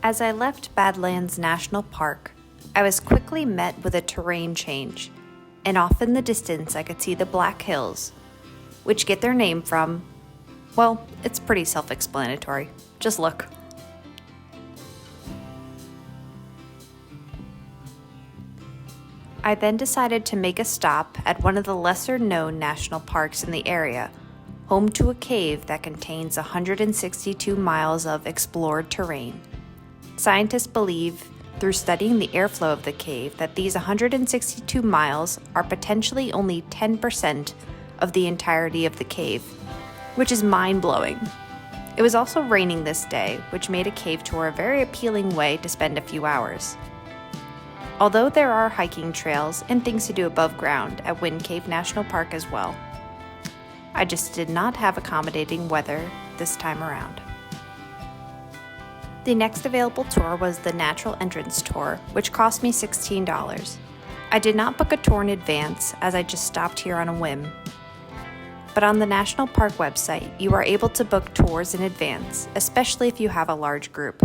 As I left Badlands National Park, I was quickly met with a terrain change, and off in the distance I could see the Black Hills, which get their name from, well, it's pretty self-explanatory. Just look. I then decided to make a stop at one of the lesser-known national parks in the area, home to a cave that contains 162 miles of explored terrain. Scientists believe, through studying the airflow of the cave, that these 162 miles are potentially only 10% of the entirety of the cave, which is mind-blowing. It was also raining this day, which made a cave tour a very appealing way to spend a few hours. Although there are hiking trails and things to do above ground at Wind Cave National Park as well, I just did not have accommodating weather this time around. The next available tour was the Natural Entrance Tour, which cost me $16. I did not book a tour in advance as I just stopped here on a whim. But on the National Park website, you are able to book tours in advance, especially if you have a large group.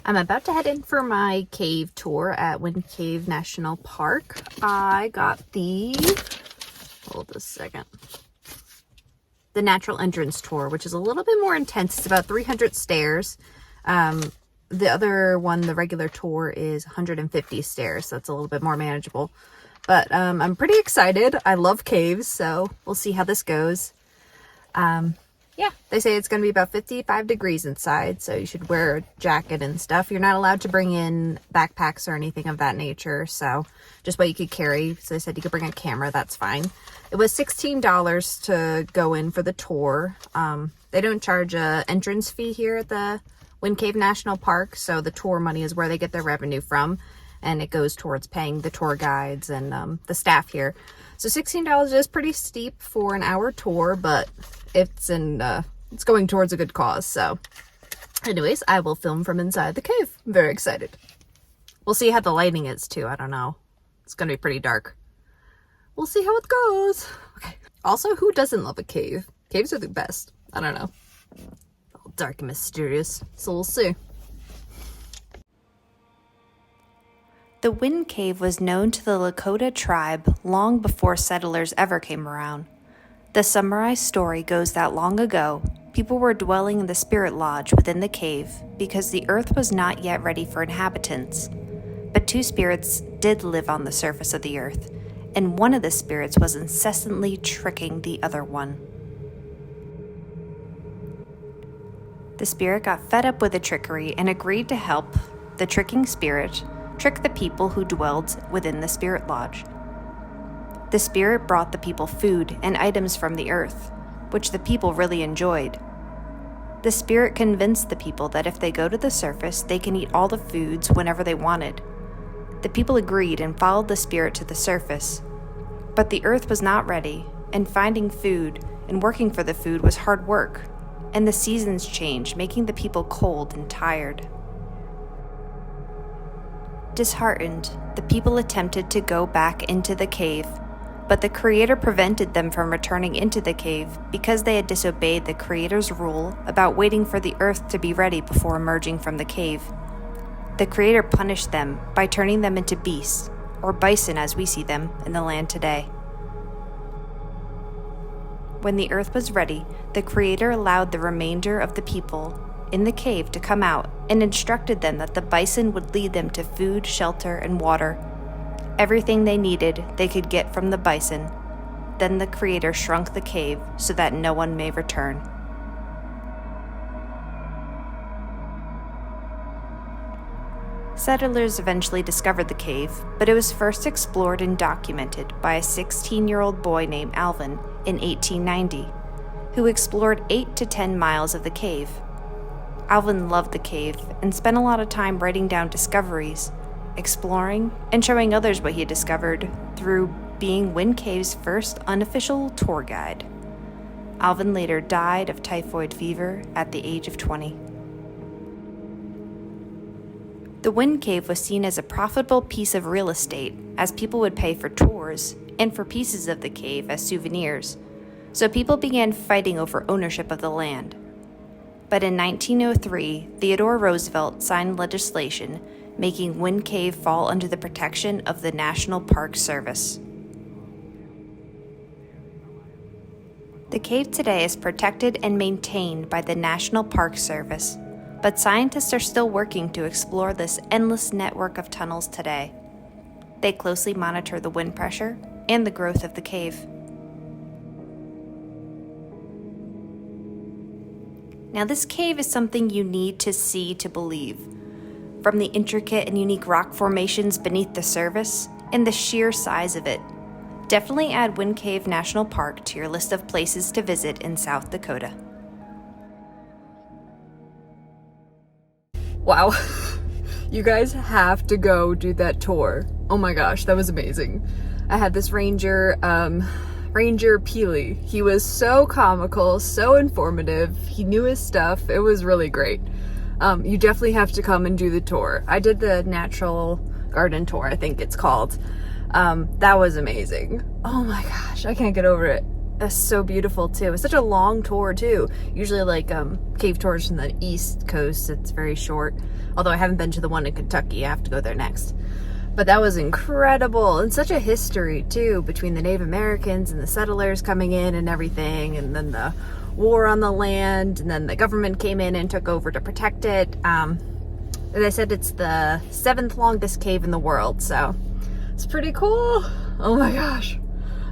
I'm about to head in for my cave tour at Wind Cave National Park. I got the Natural Entrance Tour, which is a little bit more intense. It's about 300 stairs. The other one, the regular tour, is 150 stairs, so it's a little bit more manageable. But I'm pretty excited. I love caves, so we'll see how this goes. Yeah, they say it's going to be about 55 degrees inside, so you should wear a jacket and stuff. You're not allowed to bring in backpacks or anything of that nature, so just what you could carry. So they said you could bring a camera, that's fine. It was $16 to go in for the tour. They don't charge a entrance fee here at the Wind Cave National Park, so the tour money is where they get their revenue from, and it goes towards paying the tour guides and the staff here. So $16 is pretty steep for an hour tour, but it's going towards a good cause. So anyways, I will film from inside the cave. I'm very excited. We'll see how the lighting is too. I don't know. It's going to be pretty dark. We'll see how it goes. Okay. Also, who doesn't love a cave? Caves are the best. I don't know. All dark and mysterious. So we'll see. The Wind Cave was known to the Dakota tribe long before settlers ever came around. The summarized story goes that long ago, people were dwelling in the spirit lodge within the cave because the earth was not yet ready for inhabitants. But two spirits did live on the surface of the earth, and one of the spirits was incessantly tricking the other one. The spirit got fed up with the trickery and agreed to help the tricking spirit trick the people who dwelled within the spirit lodge. The spirit brought the people food and items from the earth, which the people really enjoyed. The spirit convinced the people that if they go to the surface, they can eat all the foods whenever they wanted. The people agreed and followed the spirit to the surface. But the earth was not ready, and finding food and working for the food was hard work, and the seasons changed, making the people cold and tired. Disheartened, the people attempted to go back into the cave, but the Creator prevented them from returning into the cave because they had disobeyed the Creator's rule about waiting for the earth to be ready before emerging from the cave. The Creator punished them by turning them into beasts, or bison as we see them in the land today. When the earth was ready, the Creator allowed the remainder of the people in the cave to come out and instructed them that the bison would lead them to food, shelter, and water. Everything they needed they could get from the bison. Then the Creator shrunk the cave so that no one may return. Settlers eventually discovered the cave, but it was first explored and documented by a 16-year-old boy named Alvin in 1890, who explored 8 to 10 miles of the cave. Alvin loved the cave and spent a lot of time writing down discoveries, exploring, and showing others what he had discovered through being Wind Cave's first unofficial tour guide. Alvin later died of typhoid fever at the age of 20. The Wind Cave was seen as a profitable piece of real estate, as people would pay for tours and for pieces of the cave as souvenirs, so people began fighting over ownership of the land. But in 1903, Theodore Roosevelt signed legislation making Wind Cave fall under the protection of the National Park Service. The cave today is protected and maintained by the National Park Service, but scientists are still working to explore this endless network of tunnels today. They closely monitor the wind pressure and the growth of the cave. Now, this cave is something you need to see to believe. From the intricate and unique rock formations beneath the surface and the sheer size of it, definitely add Wind Cave National Park to your list of places to visit in South Dakota. Wow. You guys have to go do that tour. Oh my gosh, that was amazing. I had this ranger Peely. He was so comical, so informative. He knew his stuff. It was really great. You definitely have to come and do the tour. I did the natural garden tour, I think it's called. That was amazing. Oh my gosh, I can't get over it. It's so beautiful too. It's such a long tour too. Usually like cave tours from the East Coast, it's very short. Although I haven't been to the one in Kentucky. I have to go there next. But that was incredible, and such a history too, between the Native Americans and the settlers coming in and everything, and then the war on the land, and then the government came in and took over to protect it. They said it's the 7th longest cave in the world, so it's pretty cool. Oh my gosh.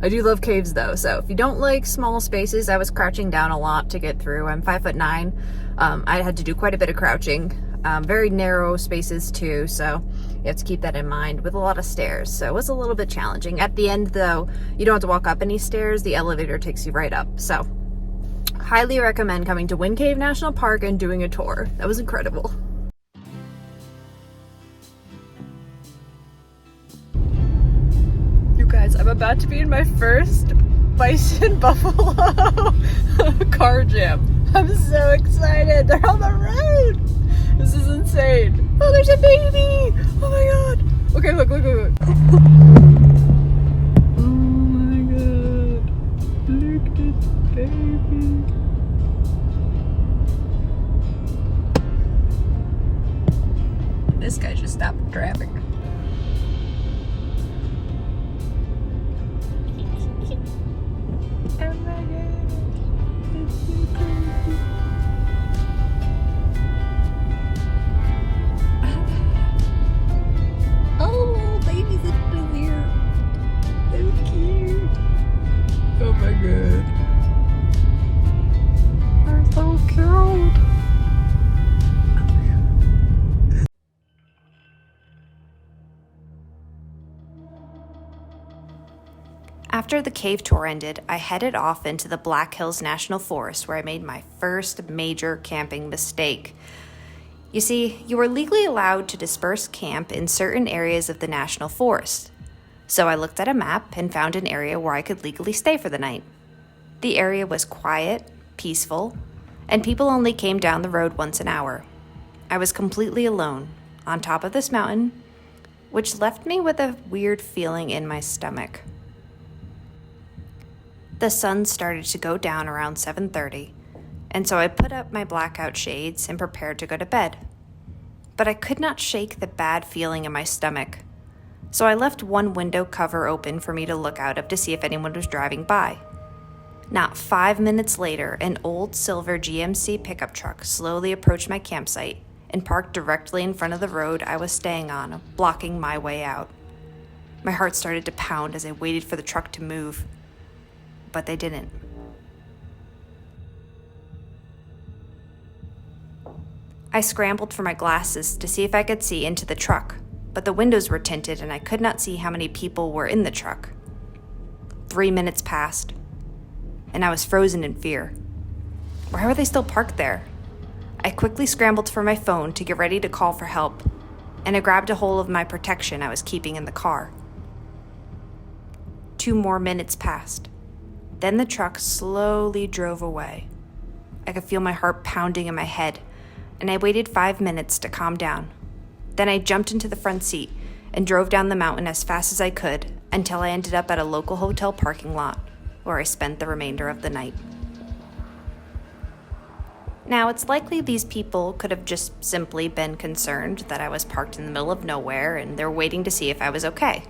I do love caves though, so if you don't like small spaces, I was crouching down a lot to get through. I'm 5'9". I had to do quite a bit of crouching. Very narrow spaces too, so you have to keep that in mind, with a lot of stairs, so it was a little bit challenging. At the end though, you don't have to walk up any stairs, the elevator takes you right up. So highly recommend coming to Wind Cave National Park and doing a tour. That was incredible. You guys, I'm about to be in my first bison buffalo car jam. I'm so excited. They're on the road. This is insane. Oh, there's a baby. Oh my god. Okay, look. Oh my god. Look at this baby. This guy just stopped traffic. Oh my god. It's so crazy. Oh, babies are still here. So cute. Oh my god. They're so cute. After the cave tour ended, I headed off into the Black Hills National Forest, where I made my first major camping mistake. You see, you are legally allowed to disperse camp in certain areas of the national forest. So I looked at a map and found an area where I could legally stay for the night. The area was quiet, peaceful, and people only came down the road once an hour. I was completely alone, on top of this mountain, which left me with a weird feeling in my stomach. The sun started to go down around 7:30, and so I put up my blackout shades and prepared to go to bed. But I could not shake the bad feeling in my stomach, so I left one window cover open for me to look out of to see if anyone was driving by. Not 5 minutes later, an old silver GMC pickup truck slowly approached my campsite and parked directly in front of the road I was staying on, blocking my way out. My heart started to pound as I waited for the truck to move, but they didn't. I scrambled for my glasses to see if I could see into the truck, but the windows were tinted and I could not see how many people were in the truck. 3 minutes passed, and I was frozen in fear. Why were they still parked there? I quickly scrambled for my phone to get ready to call for help, and I grabbed a hold of my protection I was keeping in the car. 2 more minutes passed. Then the truck slowly drove away. I could feel my heart pounding in my head, and I waited 5 minutes to calm down. Then I jumped into the front seat and drove down the mountain as fast as I could until I ended up at a local hotel parking lot, where I spent the remainder of the night. Now, it's likely these people could have just simply been concerned that I was parked in the middle of nowhere and they're waiting to see if I was okay.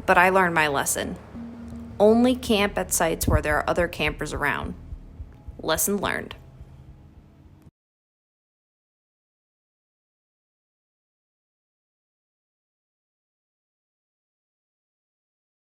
But I learned my lesson. Only camp at sites where there are other campers around. Lesson learned.